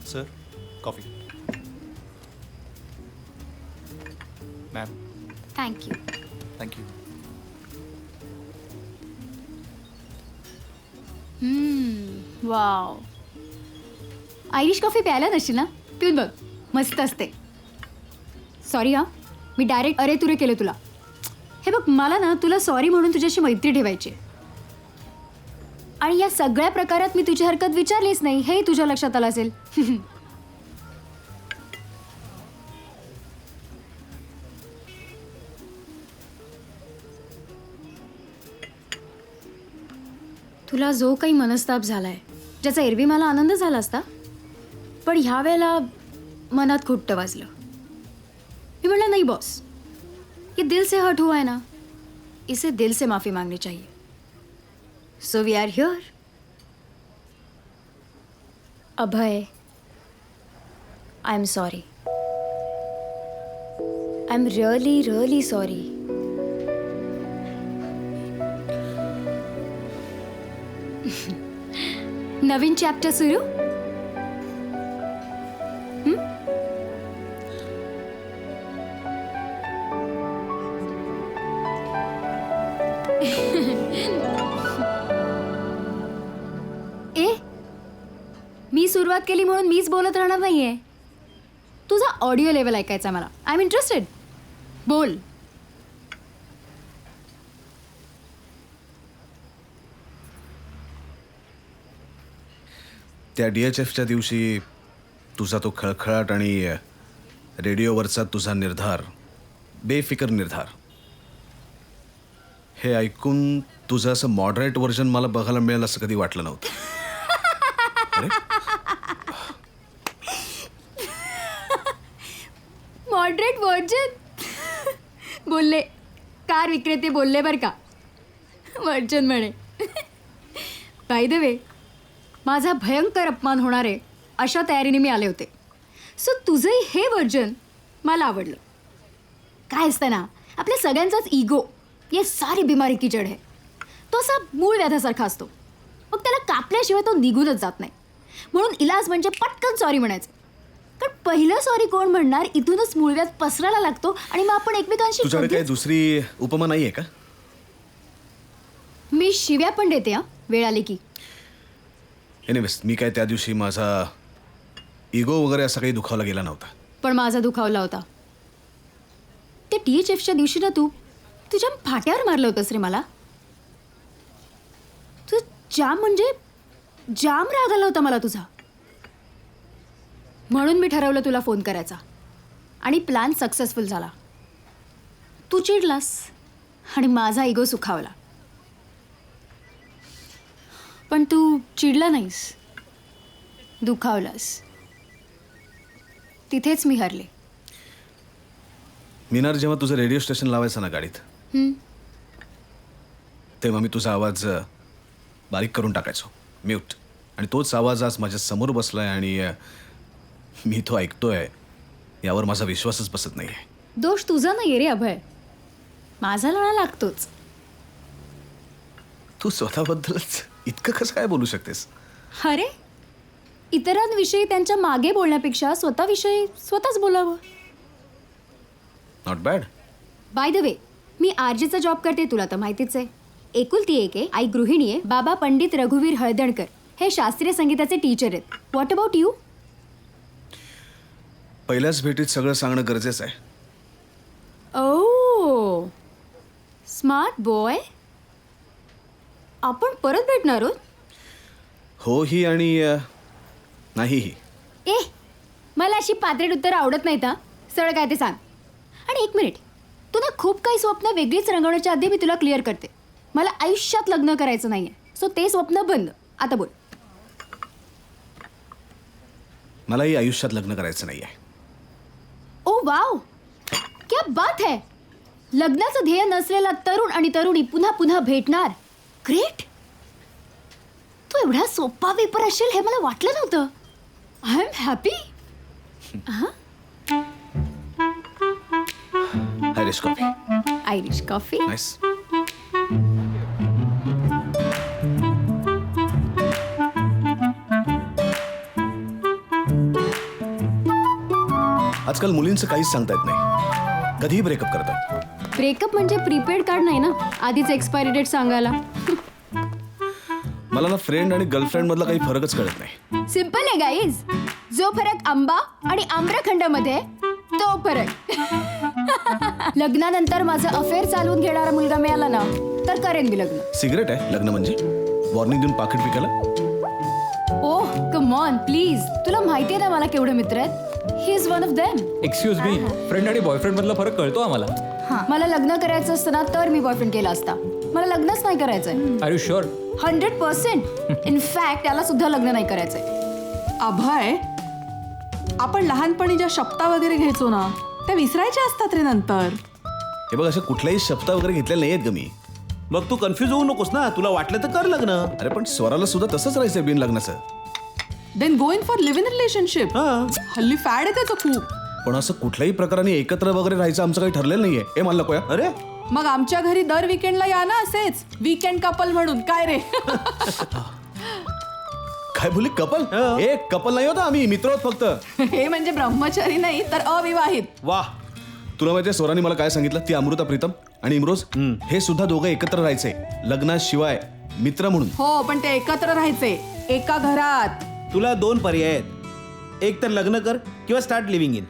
Sir coffee. Ma'am thank you. Thank you. Wow, Irish coffee प्यायला नसशील ना? पिऊन बघ, मस्त असते. सॉरी हा, मी डायरेक्ट अरे तुरे केलं तुला. हे बघ, मला ना तुला सॉरी म्हणून तुझ्याशी मैत्री ठेवायची आहे. आणि या सगळ्या प्रकारात मी तुझी हरकत विचारलीच नाही, हे तुझ्या लक्षात आलं असेल. तुला जो काही मनस्ताप झालाय, ज्याचा एरवी मला आनंद झाला असता, पण ह्या वेळेला मनात खुट्ट वाजलं. मी म्हणलं नाही बॉस, ये दिल से हर्ट हुआ है ना, इसे दिल से माफी मांगनी चाहिए. So we are here. Abhay, I am sorry. I am really really sorry. नवीन चॅप्टर सुरू. ए, मी सुरुवात केली म्हणून मीच बोलत राहणार नाहीये. तुझा ऑडिओ लेवल ऐकायचा मला. I am interested. बोल. त्या DHFच्या दिवशी तुझा तो खळखळाट आणि रेडिओवरचा तुझा निर्धार, बेफिकर निर्धार, हे ऐकून तुझं असं मॉडरेट व्हर्जन मला बघायला मिळेल असं कधी वाटलं नव्हतं. अरे? मॉडरेट व्हर्जन बोलले. कार विक्रेते बोलले बरं का, व्हर्जन म्हणे. बाय द वे, माझा भयंकर अपमान होणार आहे अशा तयारीने मी आले होते. सो तुझंही हे व्हर्जन मला आवडलं. काय असतं ना, आपल्या सगळ्यांचाच इगो, ये सारी बिमारी की जड आहे. तो असा मूळ व्याधासारखा असतो. मग त्याला कापल्याशिवाय तो निघूनच जात नाही. म्हणून इलाज म्हणजे पटकन सॉरी म्हणायचं. पण पहिलं सॉरी कोण म्हणणार, इथूनच मूळव्याध पसरायला लागतो आणि मग आपण एकमेकांशी. तुझ्याकडे काही दुसरी उपमा नाही आहे का? मी शिव्या पण देते हा, वेळ आली की. एनिवेज, मी काय त्या दिवशी माझा इगो वगैरे असा काही दुखावला गेला नव्हता. पण माझा दुखावला होता. ते THFच्या दिवशी ना तू तुझ्या फाट्यावर मारलं होतंस रे मला. तू जाम म्हणजे जाम राग आला होता मला तुझा. म्हणून मी ठरवलं तुला फोन करायचा आणि प्लॅन सक्सेसफुल झाला. तू चिडलास आणि माझा इगो सुखावला. पण तू चिडला नाहीस, दुखावलास. तिथेच मी हरले. मीनार, जेव्हा तुझं रेडिओ स्टेशन लावायचं ना गाडीत, तेव्हा मी तुझा आवाज बारीक करून टाकायचो, म्यूट. आणि तोच आवाज आज माझ्या समोर बसलाय आणि मी तो ऐकतोय, यावर माझा विश्वासच बसत नाही आहे. दोष तुझा नाही रे अभय, माझा लढा लागतोच. तू स्वतःबद्दलच इतकं कसं काय बोलू शकतेस? अरे, इतरांविषयी त्यांच्या मागे बोलण्यापेक्षा स्वतःविषयी स्वतःच बोलावं. Not bad. By the way, मी RJचा जॉब करते, तुला तर माहितीच आहे. एकुलती एक आहे, आई गृहिणी आहे. बाबा पंडित रघुवीर हळदणकर हे शास्त्रीय संगीताचे टीचर आहेत. What about you? पहिल्याच भेटीत सगळं सांगणं गरजेचं आहे. ओ, स्मार्ट बॉय. आपण परत भेटणार आहोत? हो ही आणि नाहीही. ए, मला अशी पात्रेट उत्तर आवडत नाहीत हा. सरळ काय ते सांग. आणि एक मिनिट, तू ना खूप काही स्वप्न वेगळीच रंगवण्याच्या आधी मी तुला क्लिअर करते. मला आयुष्यात लग्न करायचं नाहीये. सो ते स्वप्न बंद. आता बोल. मलाही आयुष्यात लग्न करायचं नाही आहे. ओ वाव, क्या बात है. लग्नाचं ध्येय नसलेला तरुण आणि तरुणी पुन्हा पुन्हा भेटणार. ग्रेट. तू एवढा सोपा पेपर असेल हे मला वाटलं नव्हतं. I am happy. Irish coffee. Irish coffee. Nice. आजकाल मुलींचं काहीच सांगता येत नाही, कधीही ब्रेकअप करतात. ब्रेकअप म्हणजे प्रीपेड कार्ड नाही ना, आधीच एक्सपायरी डेट सांगायला. मला ना फ्रेंड आणि गर्लफ्रेंड मधला काही फरकच कळत नाही. सिंपल आहे गाईज. जो फरक आंबा आणि आम्रखंडामध्ये आहे, तो फरक. लग्नानंतर माझं अफेअर चालवून घेणारा मुलगा मिळाला ना तर करेन मी लग्न. सिगरेट आहे लग्न म्हणजे? वॉर्निंग देऊन पाकिट विकायला? ओह कम ऑन प्लीज, तुला माहिती आहे ना मला केवढे मित्र आहेत. He is one of them. Excuse me, friend आणि बॉयफ्रेंड मधला फरक कळतो आम्हाला. मला लग्न करायचं असतं ना तर मी बॉयफ्रेंड केला असता. मला लग्नच नाही करायचंय. R you sure? 100%. इनफॅक्ट त्याला सुद्धा लग्न नाही करायचंय. अभय, आपण लहानपणी ज्या शपथा वगैरे घ्यायचो ना त्या विसरायच्या असतात रे नंतर. हे बघ, अशा कुठल्याही शब्द वगैरे घेतलेले नाही आहेत ग मी. मग तू कन्फ्युज होऊ नकोस ना, तुला वाटलं तर कर लग्न. अरे पण स्वराला सुद्धा तसंच राहायचंय बिन लग्नाचं. Then go in for live in relationship. हल्ली फॅड आहे त्याचं खूप. पण असं कुठल्याही प्रकाराने एकत्र वगैरे राहायचं आमचं काही ठरलेलं नाहीये. हे मानलं कोया? अरे मग आमच्या घरी दर विकेंडला या ना असेच वीकेंड कपल म्हणून. काय रे? काय बोली? कपल? एक कपल नाही होता, आम्ही मित्र आहोत फक्त. हे म्हणजे ब्रह्मचारी नाही तर अविवाहित. वा, तुला माहितीये स्वराने मला काय सांगितलं? ती अमृता प्रीतम आणि इमरोज हे सुद्धा दोघं एकत्र राहायचे लग्नाशिवाय, मित्र म्हणून. हो, पण ते एकत्र राहायचे एका घरात. तुला दोन पर्याय आहेत, एक तर लग्न कर किंवा start living in.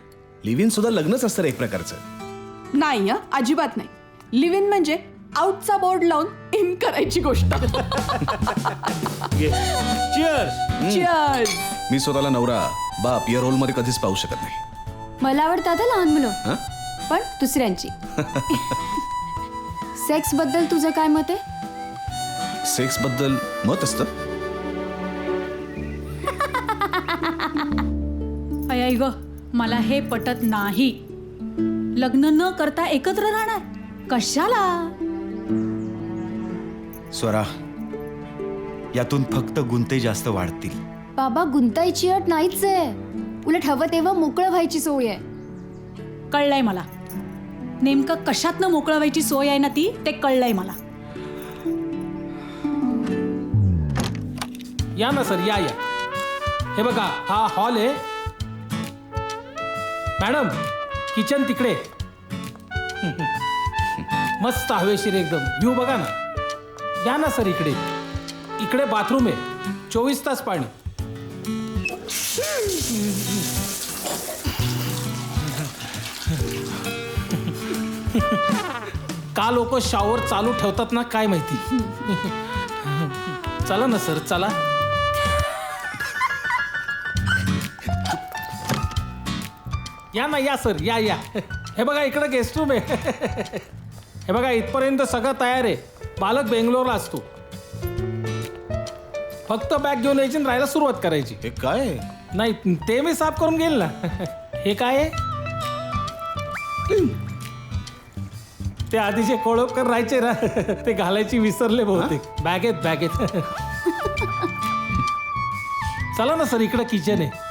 Live in सुद्धा लग्नच असतं रे एक प्रकारचं. नाही अजिबात नाही. लिव्ह इन म्हणजे आउटचा बोर्ड लावून इन करायची गोष्ट. चिअर्स. Cheers. मी स्वतःला नवरा बाप या रोल मध्ये कधीच पाहू शकत नाही. मला आवडतात हं लहान मुलं, हं? पण दुसऱ्यांची. सेक्स बद्दल तुझं काय मत आहे? सेक्स बद्दल मत असतं. अय ग, मला हे पटत नाही. लग्न न करता एकत्र राहणार कशाला? स्वरा, यातून फक्त गुंते जास्त वाढतील. बाबा गुंतायची अट नाहीच आहे, उलट हवं तेव्हा मोकळं व्हायची सोय आहे. कळलंय मला. नेमकं कशातनं मोकळं व्हायची सोय आहे ना ती, ते कळलंय मला. या ना सर, या या. हे बघा, हा हॉल आहे. मॅडम, किचन तिकडे. मस्त हवेशीर एकदम. व्ह्यू बघा ना. या ना सर इकडे. इकडे बाथरूम आहे, 24 तास पाणी. का लोक शॉवर चालू ठेवतात ना काय माहिती. चला ना सर, चला. या ना, या सर, या या. हे बघा इकडे गेस्ट रूम आहे. हे बघा इथपर्यंत सगळं तयार आहे. बालक बेंगलोरला असतो. फक्त बॅग घेऊन यायची आणि राहायला सुरुवात करायची. हे काय? नाही, ते मी साफ करून घेईल ना. हे काय आहे? ते आधीचे कोळपकर राहायचे ना, ते घालायची विसरले बहुतेक. बॅगेत बॅगेत. चला ना सर, इकडे किचन आहे.